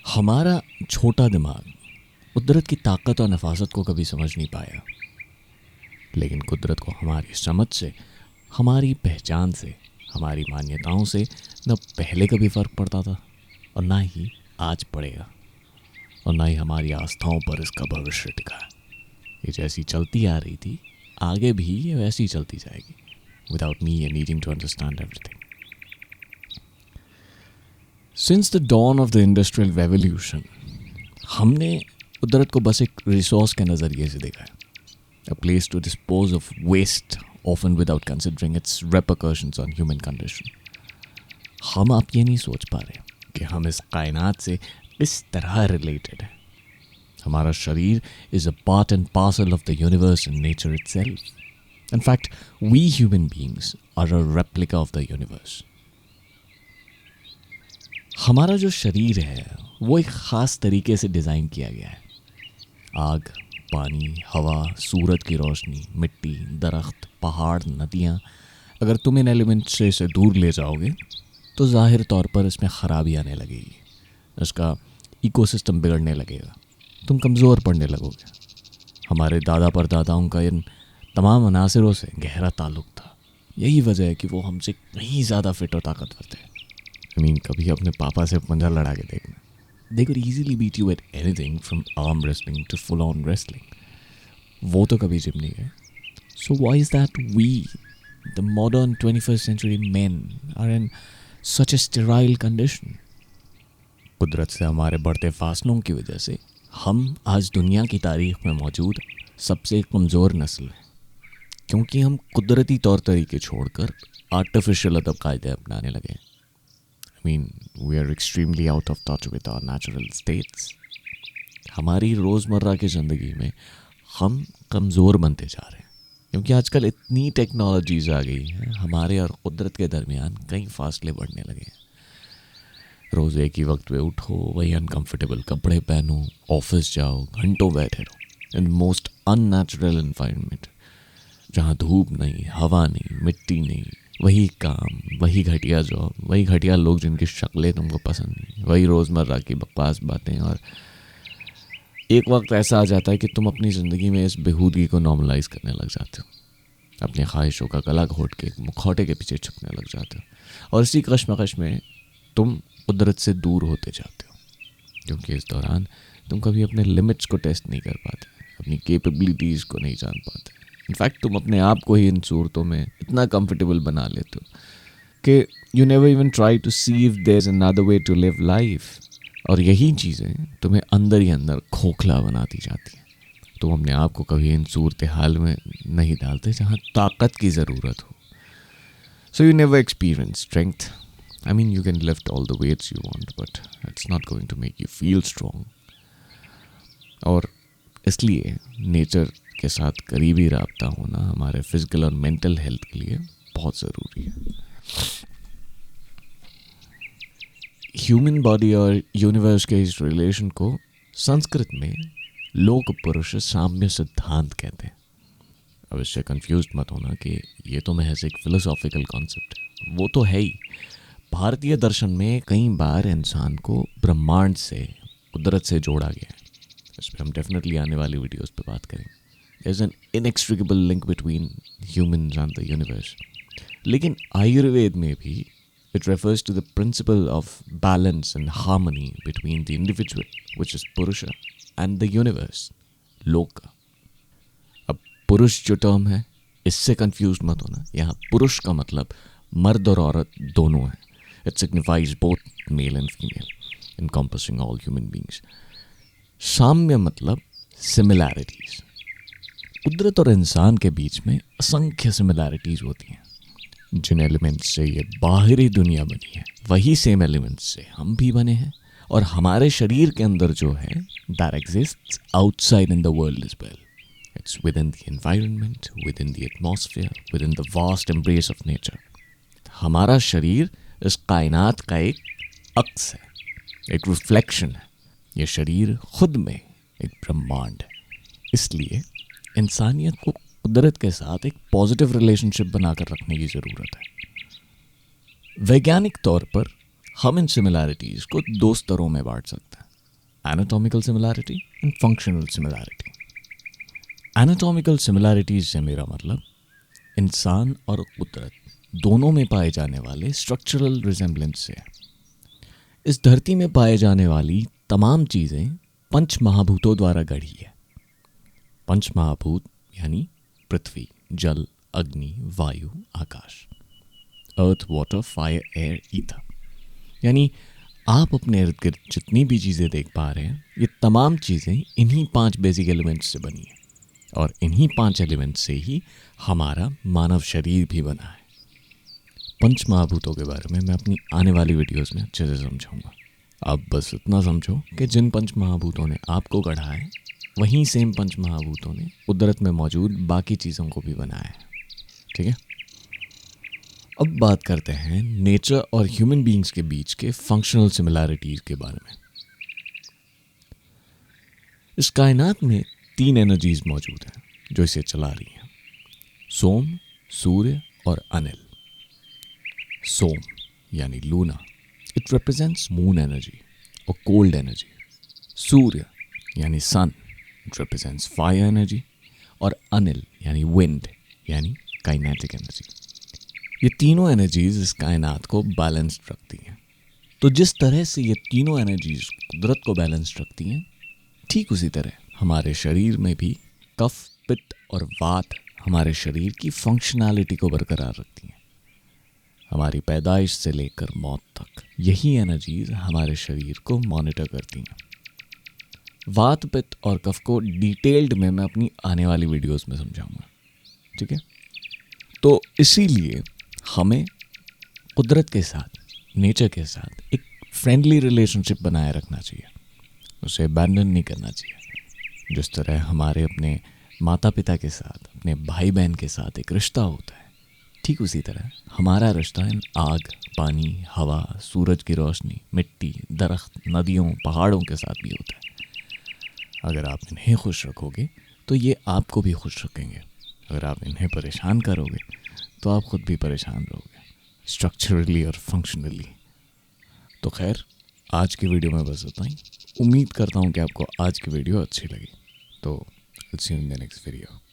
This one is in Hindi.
हमारा छोटा दिमाग कुदरत की ताकत और नफासत को कभी समझ नहीं पाया, लेकिन कुदरत को हमारी समझ से, हमारी पहचान से, हमारी मान्यताओं से न पहले कभी फ़र्क पड़ता था और ना ही आज पड़ेगा, और ना ही हमारी आस्थाओं पर इसका भविष्य टिका है। ये जैसी चलती आ रही थी आगे भी ये वैसी ही चलती जाएगी, without me needing to understand everything. Since the dawn of the industrial revolution हमने कुदरत को बस एक रिसोर्स के नज़रिए से देखा है, a place to dispose of waste, often without considering its repercussions on human condition. हम आप ये नहीं सोच पा रहे कि हम इस कायनात से इस तरह रिलेटेड है। हमारा शरीर is a part and parcel of the universe and nature itself. In fact, we human beings are a replica of the universe. हमारा जो शरीर है वो एक ख़ास तरीके से डिज़ाइन किया गया है। आग, पानी, हवा, सूरज की रोशनी, मिट्टी, दरख्त, पहाड़, नदियाँ, अगर तुम इन एलिमेंट्स से इसे दूर ले जाओगे तो ज़ाहिर तौर पर इसमें ख़राबी आने लगेगी, इसका इकोसिस्टम बिगड़ने लगेगा, तुम कमज़ोर पड़ने लगोगे। हमारे दादा परदादाओं का इन तमाम अनासरों से गहरा ताल्लुक़ था। यही वजह है कि वो हमसे कहीं ज़्यादा फिट और ताकतवर थे। कभी अपने पापा से पंजा लड़ा के देखना, they could easily beat you at anything from arm wrestling to full on wrestling. वो तो कभी जिम नहीं गए। So why is that we, the modern 21st century men, are in such a sterile condition? कुदरत से हमारे बढ़ते फासलों की वजह से हम आज दुनिया की तारीख में मौजूद सबसे कमज़ोर नस्ल हैं, क्योंकि हम कुदरती तौर तरीके छोड़कर आर्टिफिशियल अदब कायदे अपनाने लगे हैं। we are extremely out of touch with our natural states. हमारी रोज़मर्रा की ज़िंदगी में हम कमज़ोर बनते जा रहे हैं, क्योंकि आजकल इतनी टेक्नोलॉजीज़ आ गई हैं, हमारे और कुदरत के दरमियान कई फासले बढ़ने लगे हैं। रोज़ एक ही वक्त पे उठो, वही अनकम्फर्टेबल कपड़े पहनो, ऑफिस जाओ, घंटों बैठे रहो इन मोस्ट अननेचुरल इन्वायरमेंट, जहाँ धूप नहीं, हवा नहीं, मिट्टी नहीं, वही काम, वही घटिया जॉब, वही घटिया लोग जिनकी शक्लें तुमको पसंद नहीं, वही रोज़मर्रा की बकवास बातें। और एक वक्त ऐसा आ जाता है कि तुम अपनी ज़िंदगी में इस बेहूदगी को नॉर्मलाइज करने लग जाते हो, अपनी ख्वाहिशों का गला घोट के मुखौटे के पीछे छुपने लग जाते हो, और इसी कश्मकश में तुम कुदरत से दूर होते जाते हो, क्योंकि इस दौरान तुम कभी अपने लिमिट्स को टेस्ट नहीं कर पाते, अपनी कैपेबिलिटीज़ को नहीं जान पाते। इनफैक्ट तुम अपने आप को ही इन सूरतों में इतना कंफर्टेबल बना लेते हो कि you never even try to see if there is another way to live life, और यही चीज़ें तुम्हें अंदर ही अंदर खोखला बनाती जाती हैं। तुम अपने आप को कभी इन सूरत हाल में नहीं डालते जहाँ ताकत की ज़रूरत हो। So you never experience strength. You can lift all the weights you want, but it's not going to make you feel strong. और इसलिए नेचर के साथ करीबी राब्ता होना हमारे फिजिकल और मेंटल हेल्थ के लिए बहुत ज़रूरी है। ह्यूमन बॉडी और यूनिवर्स के इस रिलेशन को संस्कृत में लोक पुरुष साम्य सिद्धांत कहते हैं। अब इससे कंफ्यूज मत होना कि ये तो महज एक फिलोसॉफिकल कॉन्सेप्ट है, वो तो है ही। भारतीय दर्शन में कई बार इंसान को ब्रह्मांड से, कुदरत से जोड़ा गया है। इस पर हम डेफिनेटली आने वाली वीडियोस पे बात करेंगे। There's an inextricable link between humans and the universe. लेकिन आयुर्वेद में भी it refers to the principle of balance and harmony between the individual, which is Purusha, and the universe, Loka. अब पुरुष जो टर्म है, इससे कंफ्यूज मत होना। यहाँ पुरुष का मतलब मर्द और औरत दोनों है। It signifies both male and female, encompassing all human beings. साम्य मतलब सिमिलैरिटीज़। कुदरत और इंसान के बीच में असंख्य सिमिलैरिटीज़ होती हैं। जिन एलिमेंट्स से ये बाहरी दुनिया बनी है, वही सेम एलिमेंट्स से हम भी बने हैं, और हमारे शरीर के अंदर जो है that exists outside in the world as well. It's within the environment, within the atmosphere, within the vast embrace of nature. हमारा शरीर इस कायनात का एक अक्स है, एक रिफ्लेक्शन है। ये शरीर खुद में एक ब्रह्मांड है। इसलिए इंसानियत को कुदरत के साथ एक पॉजिटिव रिलेशनशिप बनाकर रखने की ज़रूरत है। वैज्ञानिक तौर पर हम इन सिमिलैरिटीज़ को दो स्तरों में बांट सकते हैं। Anatomical similarity and functional similarity. Anatomical similarities से मेरा मतलब इंसान और कुदरत दोनों में पाए जाने वाले स्ट्रक्चरल रिजेम्बलेंस से है। इस धरती में पाए जाने वाली तमाम चीज़ें पंच महाभूतों द्वारा गढ़ी है। पंच महाभूत यानी पृथ्वी, जल, अग्नि, वायु, आकाश, अर्थ, वाटर, फायर, एयर, ईथर। यानी आप अपने इर्द गिर्द जितनी भी चीज़ें देख पा रहे हैं, ये तमाम चीज़ें इन्हीं 5 बेसिक एलिमेंट्स से बनी है और इन्हीं 5 एलिमेंट्स से ही हमारा मानव शरीर भी बना है। पंच महाभूतों के बारे में मैं अपनी आने वाली वीडियोस में अच्छे से समझाऊंगा। आप बस इतना समझो कि जिन पंच महाभूतों ने आपको गढ़ा है, वहीं सेम पंच महाभूतों ने कुदरत में मौजूद बाकी चीज़ों को भी बनाया है। ठीक है, अब बात करते हैं नेचर और ह्यूमन बीइंग्स के बीच के फंक्शनल सिमिलैरिटीज के बारे में। इस कायनात में 3 एनर्जीज मौजूद हैं जो इसे चला रही हैं, सोम, सूर्य और अनिल। सोम यानी Luna, it represents moon energy और कोल्ड एनर्जी। सूर्य यानी सन, इट रिप्रेजेंट्स फायर एनर्जी। और अनिल यानी विंड यानी काइनेटिक एनर्जी। ये तीनों एनर्जीज इस कायनात को बैलेंस्ड रखती हैं। तो जिस तरह से ये तीनों एनर्जीज कुदरत को बैलेंस्ड रखती हैं, ठीक उसी तरह हमारे शरीर में भी कफ, पित्त और वात हमारे शरीर की फंक्शनैलिटी को बरकरार रखती हैं। हमारी पैदाइश से लेकर मौत तक यही एनर्जीज हमारे शरीर को मॉनिटर करती हैं। वात, पित्त और कफ को डिटेल्ड में मैं अपनी आने वाली वीडियोस में समझाऊंगा। ठीक है, तो इसीलिए हमें कुदरत के साथ, नेचर के साथ एक फ्रेंडली रिलेशनशिप बनाए रखना चाहिए, उसे अबैंडन नहीं करना चाहिए। जिस तरह हमारे अपने माता पिता के साथ, अपने भाई बहन के साथ एक रिश्ता होता है, ठीक उसी तरह हमारा रिश्ता इन आग, पानी, हवा, सूरज की रोशनी, मिट्टी, दरख्त, नदियों, पहाड़ों के साथ भी होता है। अगर आप इन्हें खुश रखोगे तो ये आपको भी खुश रखेंगे। अगर आप इन्हें परेशान करोगे तो आप खुद भी परेशान रहोगे, स्ट्रक्चरली और फंक्शनली। तो खैर, आज की वीडियो में बस इतना ही। उम्मीद करता हूँ कि आपको आज की वीडियो अच्छी लगी। तो see you in the next video.